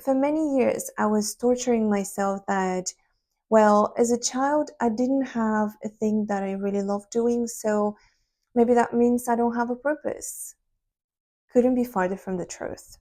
for many years, I was torturing myself that, well, as a child, I didn't have a thing that I really loved doing, so maybe that means I don't have a purpose. Couldn't be farther from the truth.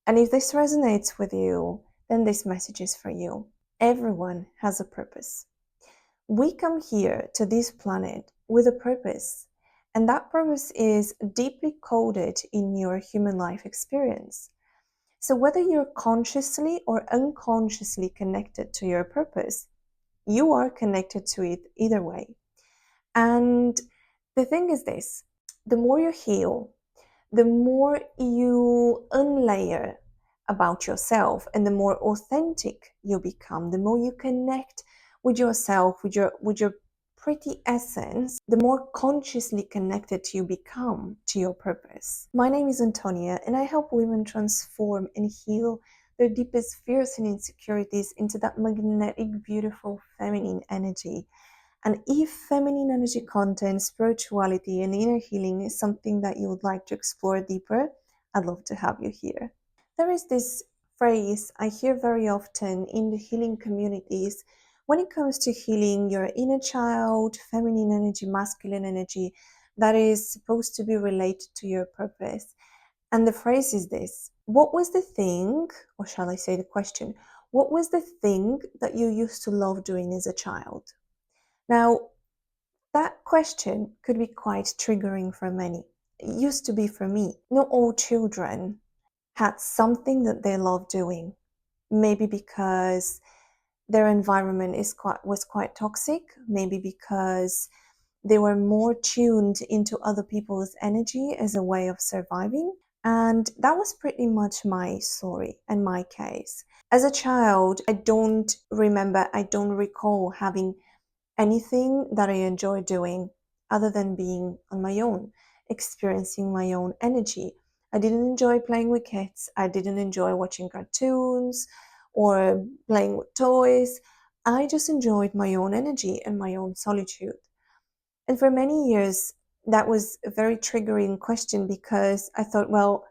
And if this resonates with you, then this message is for you. Everyone has a purpose. We come here to this planet with a purpose, and that purpose is deeply coded in your human life experience. So whether you're consciously or unconsciously connected to your purpose, you are connected to it either way. And the thing is this, the more you heal, the more you unlayer about yourself and the more authentic you become, the more you connect with yourself, with your pretty essence, the more consciously connected you become to your purpose. My name is Antonia, and I help women transform and heal their deepest fears and insecurities into that magnetic, beautiful feminine energy. And if feminine energy content, spirituality, and inner healing is something that you would like to explore deeper, I'd love to have you here. There is this phrase I hear very often in the healing communities when it comes to healing your inner child, feminine energy, masculine energy, that is supposed to be related to your purpose. And the phrase is this: what was the thing, or shall I say the question, what was the thing that you used to love doing as a child? Now, that question could be quite triggering for many. It used to be for me. Not all children had something that they loved doing. Maybe because their environment was quite toxic, maybe because they were more tuned into other people's energy as a way of surviving. And that was pretty much my story and my case. As a child, I don't recall having anything that I enjoy doing other than being on my own, experiencing my own energy. I didn't enjoy playing with kids. I didn't enjoy watching cartoons or playing with toys. I just enjoyed my own energy and my own solitude. And for many years, that was a very triggering question because I thought, well,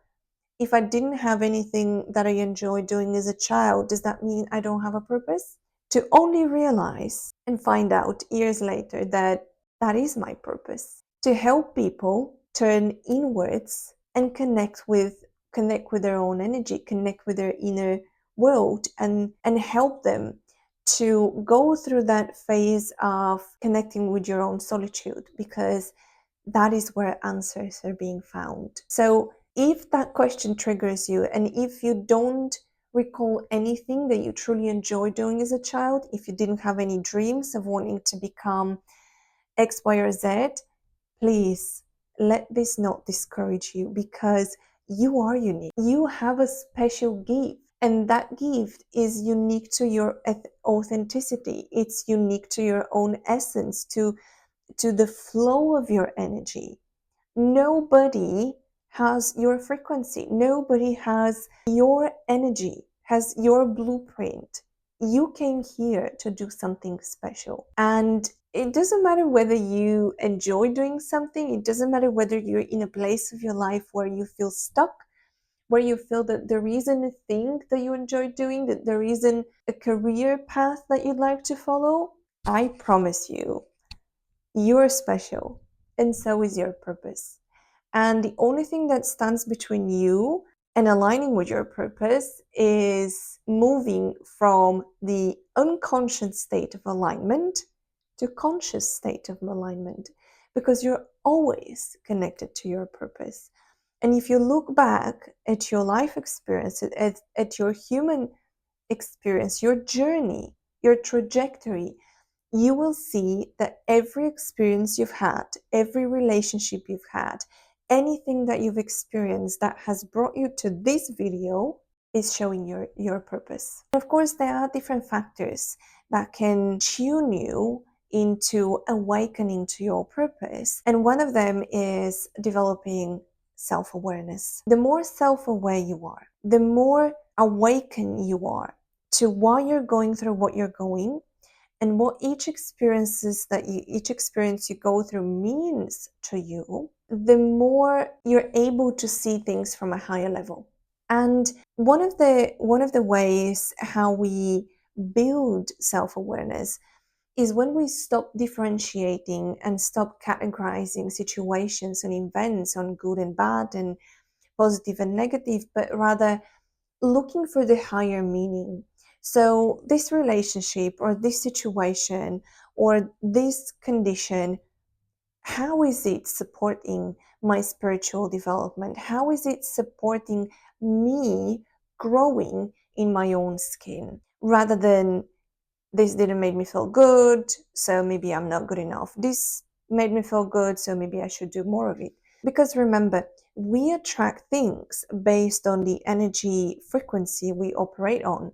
if I didn't have anything that I enjoyed doing as a child, does that mean I don't have a purpose? To only realize and find out years later that that is my purpose, to help people turn inwards and connect with their own energy, connect with their inner world, and help them to go through that phase of connecting with your own solitude, because that is where answers are being found. So if that question triggers you, and if you don't recall anything that you truly enjoyed doing as a child, if you didn't have any dreams of wanting to become X, Y, or Z, please let this not discourage you, because you are unique. You have a special gift, and that gift is unique to your authenticity. It's unique to your own essence, to the flow of your energy. Nobody has your frequency. Nobody has your energy, has your blueprint. You came here to do something special. And it doesn't matter whether you enjoy doing something. It doesn't matter whether you're in a place of your life where you feel stuck, where you feel that there isn't a thing that you enjoy doing, that there isn't a career path that you'd like to follow. I promise you, you're special, and so is your purpose. And the only thing that stands between you and aligning with your purpose is moving from the unconscious state of alignment to conscious state of alignment, because you're always connected to your purpose. And if you look back at your life experience, at your human experience, your journey, your trajectory, you will see that every experience you've had, every relationship you've had, anything that you've experienced that has brought you to this video is showing your purpose. Of course, there are different factors that can tune you into awakening to your purpose. And one of them is developing self-awareness. The more self-aware you are, the more awakened you are to why you're going through what you're going, and what each experience you go through means to you, the more you're able to see things from a higher level. And one of the ways how we build self-awareness is when we stop differentiating and stop categorizing situations and events on good and bad and positive and negative, but rather looking for the higher meaning. So, this relationship or this situation or this condition, how is it supporting my spiritual development? How is it supporting me growing in my own skin? Rather than this didn't make me feel good, so maybe I'm not good enough. This made me feel good, so maybe I should do more of it. Because remember, we attract things based on the energy frequency we operate on.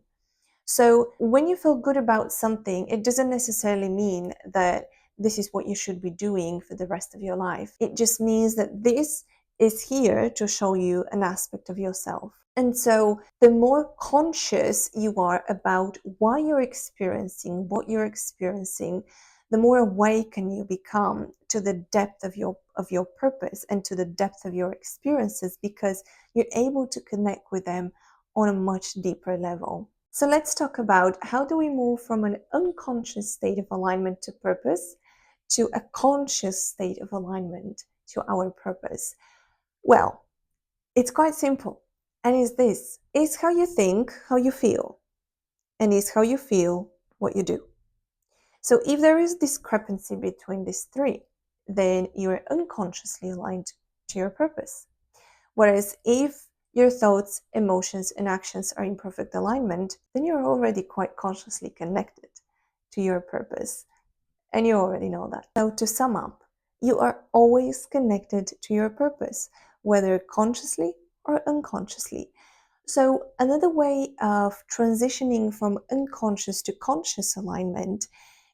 So when you feel good about something, it doesn't necessarily mean that this is what you should be doing for the rest of your life. It just means that this is here to show you an aspect of yourself. And so the more conscious you are about why you're experiencing what you're experiencing, the more awakened you become to the depth of your purpose and to the depth of your experiences, because you're able to connect with them on a much deeper level. So let's talk about how do we move from an unconscious state of alignment to purpose to a conscious state of alignment to our purpose. Well, it's quite simple. And it's this: it's how you think, how you feel, and it's how you feel what you do. So if there is discrepancy between these three, then you're unconsciously aligned to your purpose. Whereas if your thoughts, emotions, and actions are in perfect alignment, then you're already quite consciously connected to your purpose. And you already know that. So, to sum up, you are always connected to your purpose, whether consciously or unconsciously. So, another way of transitioning from unconscious to conscious alignment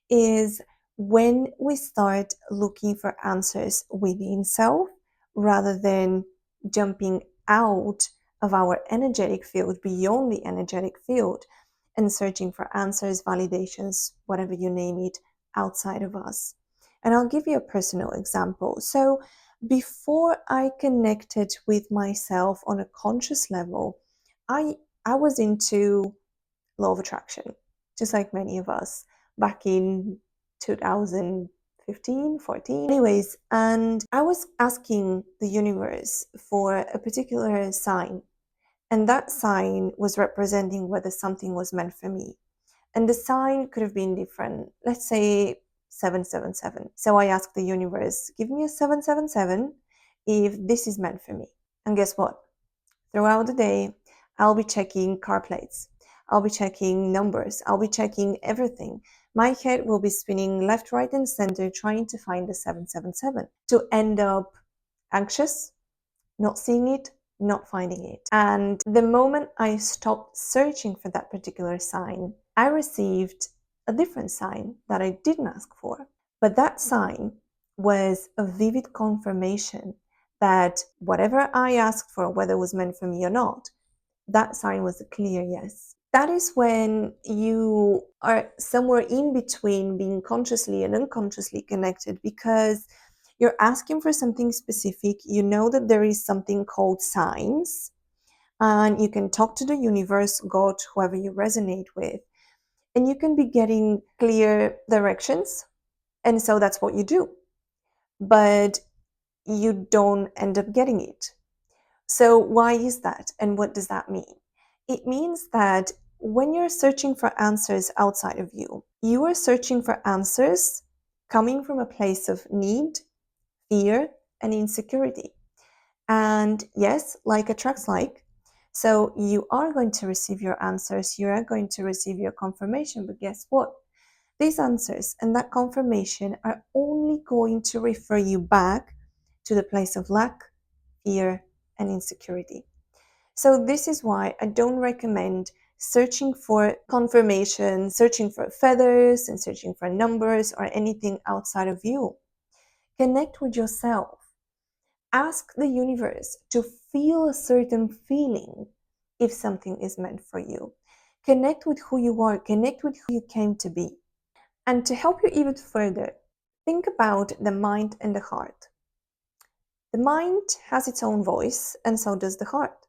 is when we start looking for answers within self rather than jumping out of our energetic field, beyond the energetic field, and searching for answers, validations, whatever you name it, outside of us. And I'll give you a personal example. So, before I connected with myself on a conscious level, I I was into law of attraction, just like many of us back in 2015, 14. Anyways, and I was asking the universe for a particular sign, and that sign was representing whether something was meant for me. And the sign could have been different. Let's say 777. So I asked the universe, give me a 777 if this is meant for me. And guess what? Throughout the day, I'll be checking car plates. I'll be checking numbers. I'll be checking everything. My head will be spinning left, right, and center trying to find the 777 to end up anxious, not seeing it, not finding it. And the moment I stopped searching for that particular sign, I received a different sign that I didn't ask for. But that sign was a vivid confirmation that whatever I asked for, whether it was meant for me or not, that sign was a clear yes. That is when you are somewhere in between being consciously and unconsciously connected, because you're asking for something specific. You know that there is something called signs, and you can talk to the universe, God, whoever you resonate with, and you can be getting clear directions. And so that's what you do. But you don't end up getting it. So, why is that? And what does that mean? It means that when you're searching for answers outside of you, you are searching for answers coming from a place of need, fear, and insecurity. And yes, like attracts like. So, you are going to receive your answers, you are going to receive your confirmation. But guess what? These answers and that confirmation are only going to refer you back to the place of lack, fear, and insecurity. So, this is why I don't recommend searching for confirmation, searching for feathers, and searching for numbers or anything outside of you. Connect with yourself. Ask the universe to feel a certain feeling if something is meant for you. Connect with who you are, connect with who you came to be. And to help you even further, think about the mind and the heart. The mind has its own voice, and so does the heart.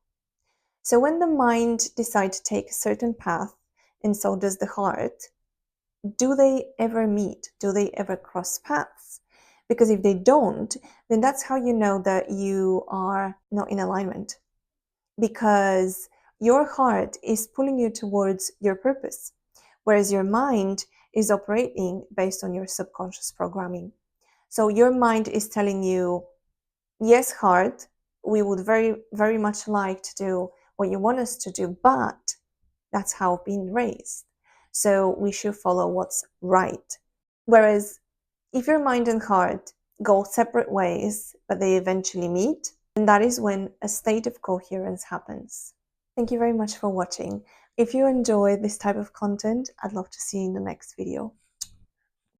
So when the mind decides to take a certain path, and so does the heart, do they ever meet? Do they ever cross paths? Because if they don't, then that's how you know that you are not in alignment. Because your heart is pulling you towards your purpose, whereas your mind is operating based on your subconscious programming. So your mind is telling you, yes, heart, we would very much like to do what you want us to do, but that's how we've been raised. So we should follow what's right. Whereas if your mind and heart go separate ways, but they eventually meet, then that is when a state of coherence happens. Thank you very much for watching. If you enjoy this type of content, I'd love to see you in the next video.